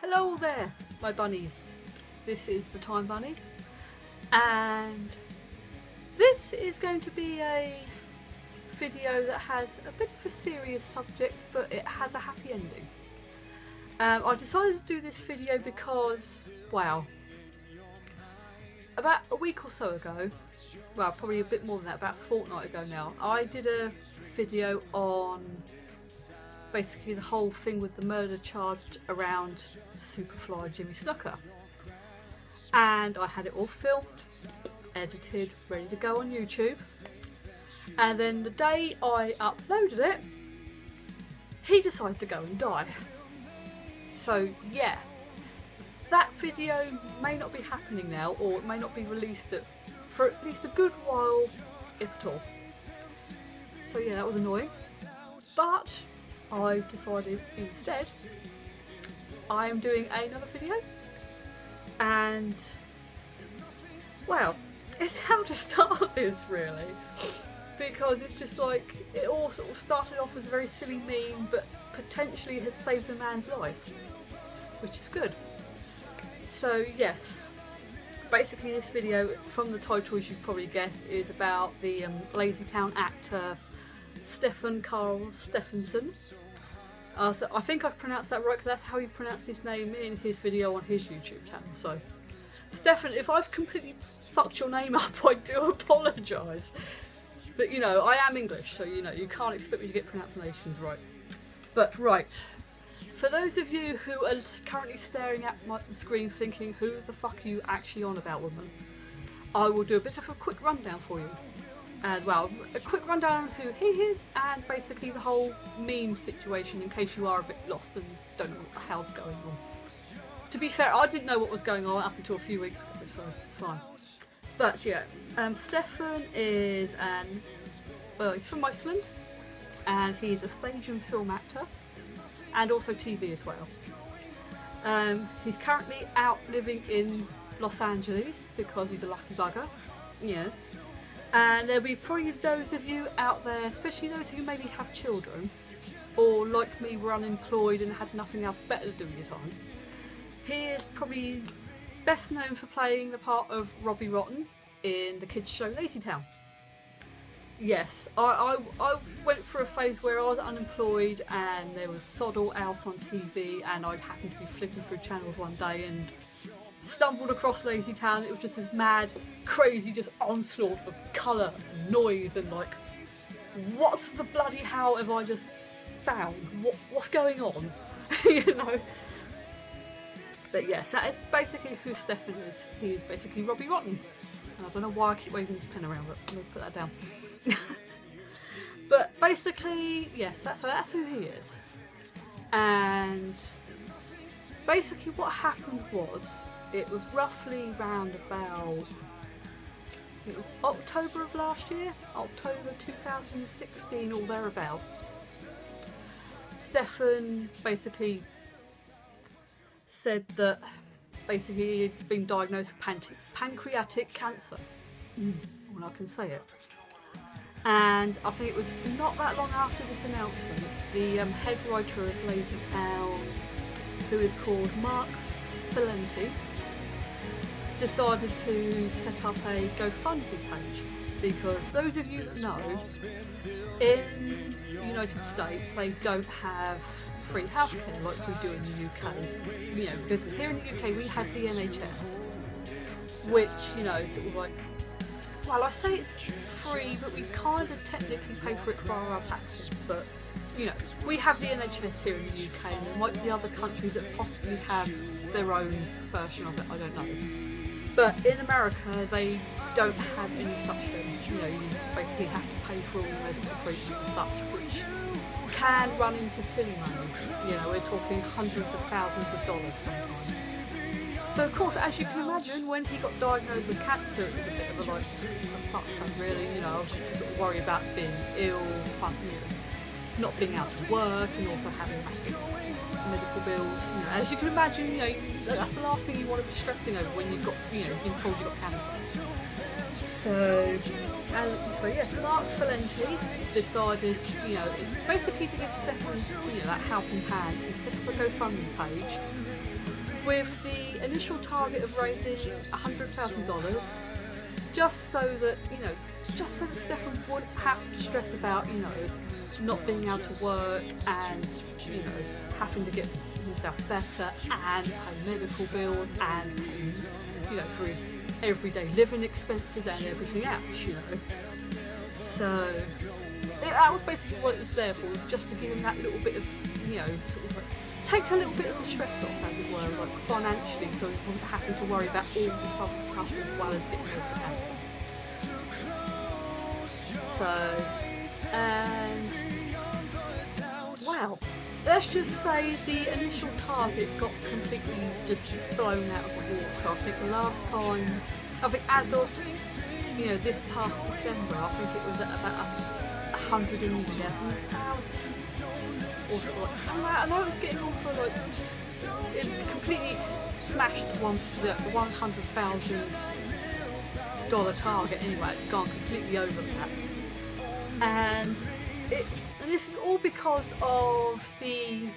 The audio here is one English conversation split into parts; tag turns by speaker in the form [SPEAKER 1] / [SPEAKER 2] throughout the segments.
[SPEAKER 1] Hello there, my bunnies. This is the Time Bunny, and this is going to be a video that has a bit of a serious subject, but it has a happy ending. I decided to do this video because, wow, about a week or so ago, well, probably a bit more than that, about a fortnight ago now, I did a video on basically the whole thing with the murder charge around Superfly Jimmy Snuka. And I had it all filmed, edited, ready to go on YouTube. And then the day I uploaded it, he decided to go and die. So yeah, that video may not be happening now, or it may not be released for at least a good while, if at all. So yeah, that was annoying. But I've decided instead I am doing another video, and well, it's how to start this really, because it's just like it all sort of started off as a very silly meme, but potentially has saved a man's life, which is good. So yes, basically this video, from the title as you've probably guessed, is about the Lazy Town actor Stefan Karl Stefansson. So I think I've pronounced that right, because that's how he pronounced his name in his video on his YouTube channel. So Stefan, if I've completely fucked your name up, I do apologise. But you know, I am English, so you know, you can't expect me to get pronunciations right. But right, for those of you who are currently staring at the screen thinking, who the fuck are you actually on about, woman? I will do a bit of a quick rundown for you. And well, a quick rundown of who he is, and basically the whole meme situation, in case you are a bit lost and don't know what the hell's going on. To be fair, I didn't know what was going on up until a few weeks ago, so it's fine. But yeah, Stefan is he's from Iceland, and he's a stage and film actor, and also TV as well. He's currently out living in Los Angeles because he's a lucky bugger, yeah. And there'll be probably those of you out there, especially those who maybe have children, or like me were unemployed and had nothing else better to do with your time. He is probably best known for playing the part of Robbie Rotten in the kids show Lazy Town. Yes, I went through a phase where I was unemployed and there was sod all else on TV, and I happened to be flipping through channels one day and stumbled across Lazy Town. It was just this mad, crazy, just onslaught of colour and noise, and like, what the bloody hell have I just found? What's going on? You know? But yes, that is basically who Stefan is. He is basically Robbie Rotten. And I don't know why I keep waving this pen around, but I'm going to put that down. But basically, yes, that's who he is. And basically what happened was, it was roughly round about, it was October of last year, October 2016 or thereabouts. Stefan basically said that basically he'd been diagnosed with pancreatic cancer. When I can say it. And I think it was not that long after this announcement, the head writer of Lazy Town, who is called Mark Valenti, decided to set up a GoFundMe page, because those of you that know, in the United States they don't have free healthcare like we do in the UK. You know, because here in the UK we have the NHS, which, you know, sort of like, well, I say it's free, but we kind of technically pay for it via our taxes. But you know, we have the NHS here in the UK, and there might be other countries that possibly have their own version of it, I don't know. But in America, they don't have any such thing. You know, you basically have to pay for all the medical treatment and such, which can run into silly money. You know, we're talking hundreds of thousands of dollars sometimes. So of course, as you can imagine, when he got diagnosed with cancer, it was a bit of a like, a fuck son really, you know, I was just sort of worried about being ill, not being out of work, and also having massive medical bills. You know, as you can imagine, you know, that's the last thing you want to be stressing over when you've got, you know, been told you've got cancer. So yes, Mark Valenti decided, you know, basically to give Stefan, you know, that helping hand, he set up a GoFundMe page with the initial target of raising $100,000, just so that, you know, just so that Stefan wouldn't have to stress about, you know, not being able to work and, you know, having to get himself better and pay medical bills and pay, you know, for his everyday living expenses and everything else, you know. So that was basically what it was there for, was just to give him that little bit of, you know, sort of like, take a little bit of the stress off, as it were, like financially, so he wasn't having to worry about all this other stuff as well as getting over the cancer. So, and wow, let's just say the initial target got completely just blown out of the water. I think the last time, I think as of, you know, this past December, I think it was at about 111,000 or something like that. I know it was getting on for like, it completely smashed the $100,000 target anyway. It's gone completely over that. And this is all because of the,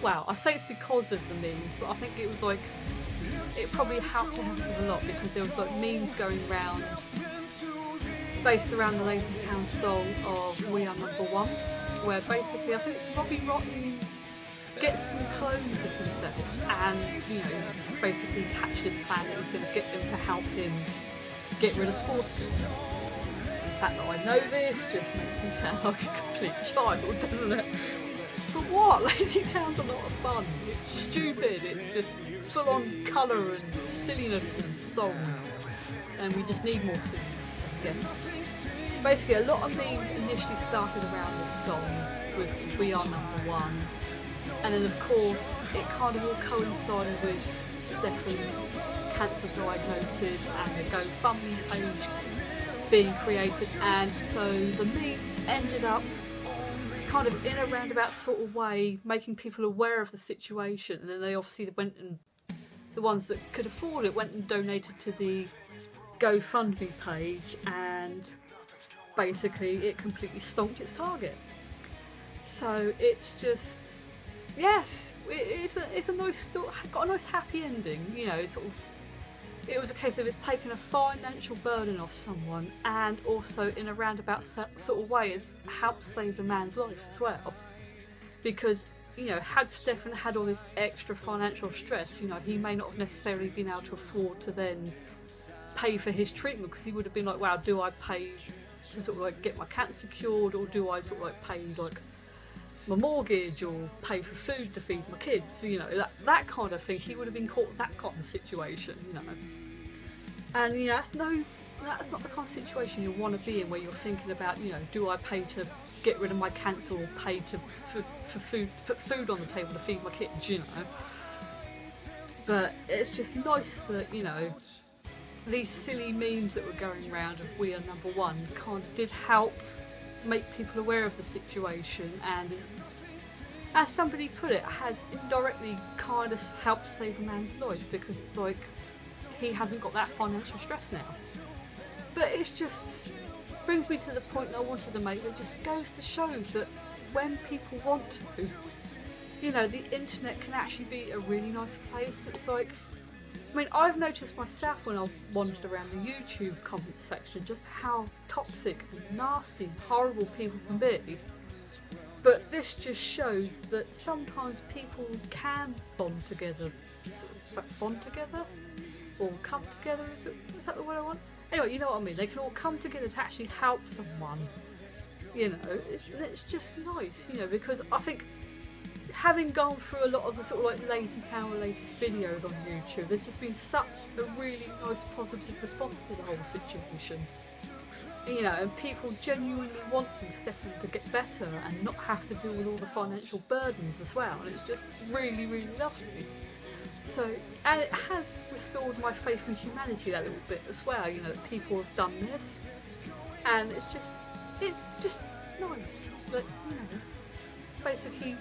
[SPEAKER 1] well, I say it's because of the memes, but I think it was like, it probably helped him a lot, because there was like memes going around based around the Lazy Town song of We Are Number One, where basically I think Robbie Rotten gets some clones of himself and, you know, basically hatches a plan that he's going to get them to help him get rid of sports. The fact that I know this just makes me sound like a complete child, doesn't it? But what? Lazy Town's a lot of fun. It's stupid, it's just full on colour and silliness and songs. And we just need more silliness, I guess. Basically, a lot of memes initially started around this song with We Are Number One. And then of course, it kind of all coincided with Stefan's cancer diagnosis and the GoFundMe page being created, and so the memes ended up kind of in a roundabout sort of way making people aware of the situation, and then they obviously went and, the ones that could afford it, went and donated to the GoFundMe page, and basically it completely stomped its target. So it's just, yes, it's a nice story, got a nice happy ending, you know, sort of. It was a case of it's taken a financial burden off someone, and also in a roundabout sort of way it's helped save a man's life as well. Because, you know, had Stefan had all this extra financial stress, you know, he may not have necessarily been able to afford to then pay for his treatment, because he would have been like, wow, do I pay to sort of like get my cancer cured, or do I sort of like pay like my mortgage or pay for food to feed my kids, you know, that kind of thing. He would have been caught in that kind of situation, you know. And, you know, that's not the kind of situation you want to be in, where you're thinking about, you know, do I pay to get rid of my cancer, or pay to for food, put food on the table to feed my kids, you know. But it's just nice that, you know, these silly memes that were going around of We Are Number One kind of did help make people aware of the situation, and as somebody put it, has indirectly kind of helped save a man's life, because it's like he hasn't got that financial stress now. But it's just brings me to the point that I wanted to make, that just goes to show that when people want to, you know, the internet can actually be a really nice place. It's like, I mean, I've noticed myself when I've wandered around the YouTube comments section just how toxic and nasty and horrible people can be. But this just shows that sometimes people can bond together. Bond together? Or come together? Is that the word I want? Anyway, you know what I mean. They can all come together to actually help someone. You know, it's just nice, you know, because I think, having gone through a lot of the sort of like Lazy Town related videos on YouTube, there's just been such a really nice positive response to the whole situation. You know, and people genuinely wanting Stefan to get better and not have to deal with all the financial burdens as well, and it's just really, really lovely. So, and it has restored my faith in humanity that little bit as well, you know, that people have done this, and it's just nice that, you know, basically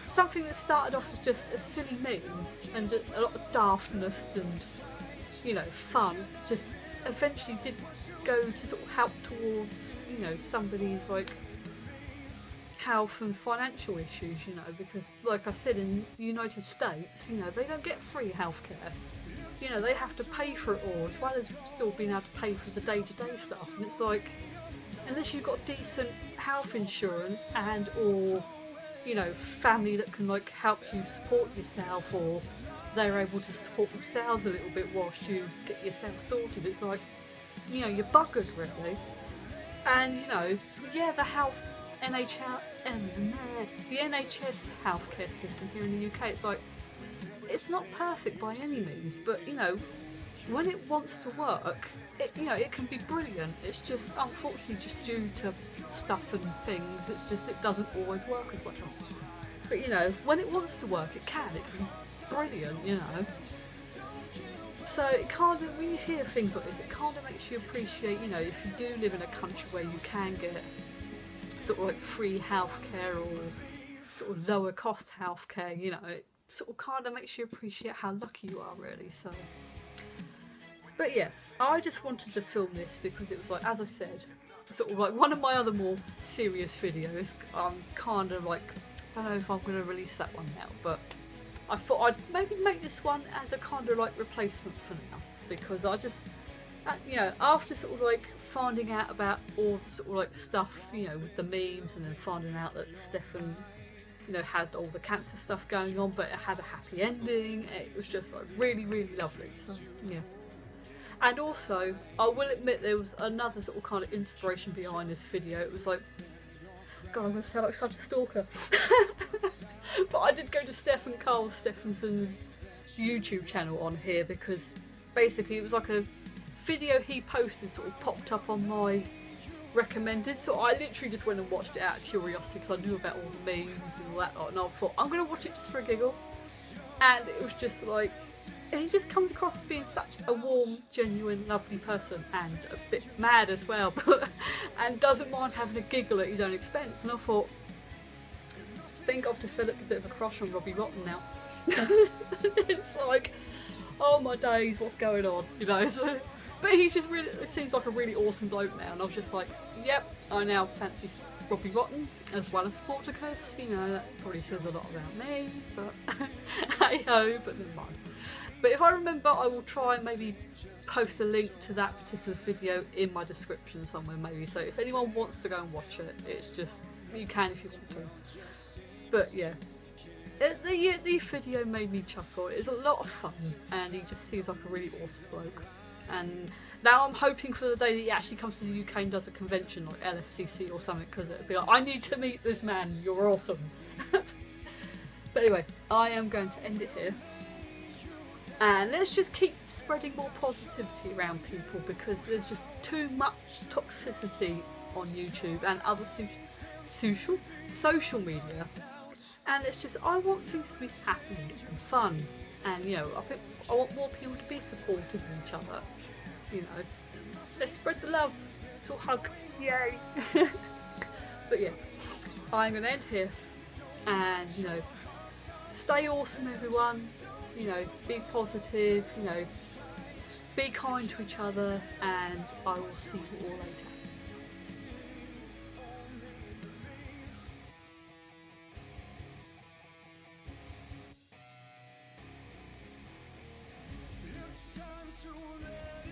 [SPEAKER 1] something that started off as just a silly meme and a lot of daftness and, you know, fun, just eventually did go to sort of help towards, you know, somebody's like health and financial issues, you know, because like I said, in the United States, you know, they don't get free healthcare. You know, they have to pay for it all, as well as still being able to pay for the day-to-day stuff. And it's like, unless you've got decent health insurance and or, you know, family that can like help you support yourself, or they're able to support themselves a little bit whilst you get yourself sorted, it's like, you know, you're buggered really. And you know, yeah, the NHS healthcare system here in the UK, it's like, it's not perfect by any means, but you know, when it wants to work, you know, it can be brilliant. It's just unfortunately just due to stuff and things, it's just it doesn't always work as well. But you know, when it wants to work, it can be brilliant, you know. So it kind of, when you hear things like this, it kind of makes you appreciate, you know, if you do live in a country where you can get sort of like free healthcare or sort of lower cost healthcare, you know, it sort of kind of makes you appreciate how lucky you are really. So, but yeah, I just wanted to film this because it was like, as I said, sort of like one of my other more serious videos. I'm kind of like, I don't know if I'm going to release that one now, but I thought I'd maybe make this one as a kind of like replacement for now, because I just, you know, after sort of like finding out about all the sort of like stuff, you know, with the memes, and then finding out that Stefan, you know, had all the cancer stuff going on, but it had a happy ending. It was just like really, really lovely. So yeah. And also, I will admit there was another sort of kind of inspiration behind this video. It was like, God, I'm going to sound like such a stalker. But I did go to Stefan Karl Stefansson's YouTube channel on here, because basically it was like a video he posted sort of popped up on my recommended, so I literally just went and watched it out of curiosity because I knew about all the memes and all that lot, and I thought I'm going to watch it just for a giggle. And it was just like, and he just comes across as being such a warm, genuine, lovely person, and a bit mad as well, but and doesn't mind having a giggle at his own expense. And I thought, I think I've developed a bit of a crush on Robbie Rotten now. It's like, oh my days, what's going on, you know? So, but he's just really, it seems like a really awesome bloke now, and I was just like, yep, I now fancy Robbie Rotten as well as Sporticus. You know, that probably says a lot about me, but hey ho, but never mind. But if I remember, I will try and maybe post a link to that particular video in my description somewhere maybe, so if anyone wants to go and watch it, it's just, you can if you want to. But yeah, the video made me chuckle. It's a lot of fun, and he just seems like a really awesome bloke. And now I'm hoping for the day that he actually comes to the UK and does a convention like LFCC or something, because it'll be like, I need to meet this man, you're awesome. But anyway, I am going to end it here. And let's just keep spreading more positivity around people, because there's just too much toxicity on YouTube and other social media. And it's just, I want things to be happy and fun, and you know, I think I want more people to be supportive of each other. You know, let's spread the love. So hug, yay! But yeah, I'm gonna end here, and you know, stay awesome, everyone. You know, be positive. You know, be kind to each other, and I will see you all later.
[SPEAKER 2] It's time to let